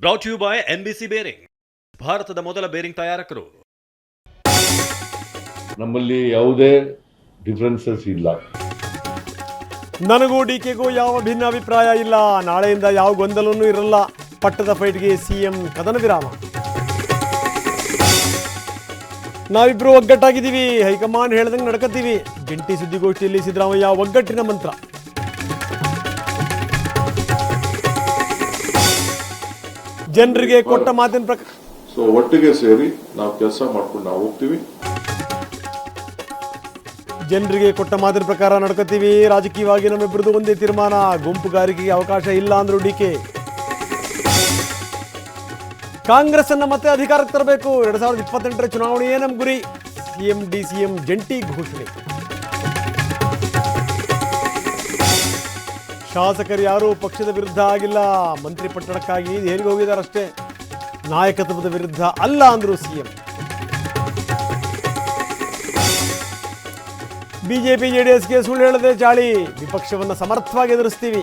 Brought you by NBC bearing, ಭಾರತದ ಮೊದಲ bearing ತಯಾರಕರು. ನಮ್ಮಲ್ಲಿ ಯಾವುದೇ ಡಿಫರೆನ್ಸಸ್ ಇಲ್ಲ. ನನಗೂ ಡಿಕೆಗೂ ಯಾವ ಭಿನ್ನ ಅಭಿಪ್ರಾಯ ಇಲ್ಲ. ನಾಳೆಯಿಂದ ಯಾವ ಗೊಂದಲನೂ ಇರಲ್ಲ. ಪಟ್ಟದ ಫೈಟ್ಗೆ ಸಿಎಂ ಕದನ ವಿರಾಮ. ನಾವಿಬ್ರು ಒಗ್ಗಟ್ಟಾಗಿದ್ದೀವಿ, ಹೈಕಮಾಂಡ್ ಹೇಳ್ದಂಗೆ ನಡ್ಕತ್ತೀವಿ. ಜಂಟಿ ಸುದ್ದಿಗೋಷ್ಠಿಯಲ್ಲಿ ಸಿದ್ದರಾಮಯ್ಯ ಒಗ್ಗಟ್ಟಿನ ಮಂತ್ರ. ಜನರಿಗೆ ಕೊಟ್ಟ ಮಾತಿನ ಪ್ರಕಾರ ಒಟ್ಟಿಗೆ ಸೇರಿ ನಾವು ಕೆಲಸ ಮಾಡ್ಕೊಂಡು ನಾವು ಹೋಗ್ತೀವಿ. ಜನರಿಗೆ ಕೊಟ್ಟ ಮಾತಿನ ಪ್ರಕಾರ ನಡ್ಕೋತೀವಿ. ರಾಜಕೀಯವಾಗಿ ನಮ್ಮಿಬ್ಬರದು ಒಂದೇ ತೀರ್ಮಾನ. ಗುಂಪುಗಾರಿಕೆಗೆ ಅವಕಾಶ ಇಲ್ಲ ಅಂದ್ರು ಡಿಕೆ. ಕಾಂಗ್ರೆಸ್ ಅನ್ನ ಮತ್ತೆ ಅಧಿಕಾರಕ್ಕೆ ತರಬೇಕು. 2028ರ ಚುನಾವಣೆಯೇ ನಮ್ಮ ಗುರಿ. ಸಿಎಂ DCM ಜಂಟಿ ಘೋಷಣೆ. ಶಾಸಕರು ಯಾರೂ ಪಕ್ಷದ ವಿರುದ್ಧ ಆಗಿಲ್ಲ. ಮಂತ್ರಿ ಪಟ್ಟಣಕ್ಕಾಗಿ ದೆಹಲಿಗೆ ಹೋಗಿದ್ದಾರಷ್ಟೇ. ನಾಯಕತ್ವದ ವಿರುದ್ಧ ಅಲ್ಲ ಅಂದ್ರು ಸಿಎಂ. ಬಿಜೆಪಿ JDSಗೆ ಸುಳ್ಳು ಹೇಳದೆ ಚಾಳಿ. ವಿಪಕ್ಷವನ್ನು ಸಮರ್ಥವಾಗಿ ಎದುರಿಸ್ತೀವಿ.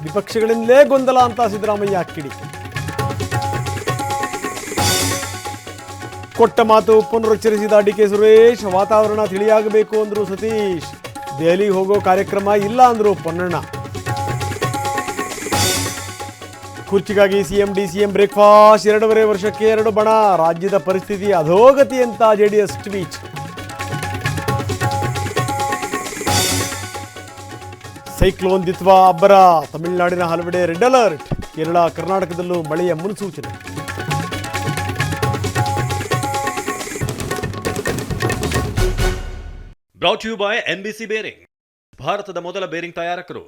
ವಿಪಕ್ಷಗಳಿಂದಲೇ ಗೊಂದಲ ಅಂತ ಸಿದ್ದರಾಮಯ್ಯ ಕಿಡಿ. ಕೊಟ್ಟ ಮಾತು ಪುನರುಚ್ಚರಿಸಿದ DK ಸುರೇಶ್. ವಾತಾವರಣ ತಿಳಿಯಾಗಬೇಕು ಅಂದ್ರು ಸತೀಶ್. ದೆಹಲಿಗೆ ಹೋಗೋ ಕಾರ್ಯಕ್ರಮ ಇಲ್ಲ ಅಂದ್ರು ಪೊನ್ನಣ್ಣ. ಕುರ್ಚಿಗಾಗಿ ಸಿಎಂ DCM ಬ್ರೇಕ್ಫಾಸ್ಟ್. 2.5 ವರ್ಷಕ್ಕೆ 2 ಬಣ. ರಾಜ್ಯದ ಪರಿಸ್ಥಿತಿ ಅಧೋಗತಿ ಅಂತ JDS ಟ್ವೀಟ್. ಸೈಕ್ಲೋನ್ ದಿತ್ವಾ ಅಬ್ಬರ. ತಮಿಳುನಾಡಿನ ಹಲವೆಡೆ ರೆಡ್ ಅಲರ್ಟ್. ಕೇರಳ ಕರ್ನಾಟಕದಲ್ಲೂ ಮಳೆಯ ಮುನ್ಸೂಚನೆ. Brought you by NBC bearing, ಭಾರತದ ಮೊದಲ ಬೇರಿಂಗ್ ತಯಾರಕರು.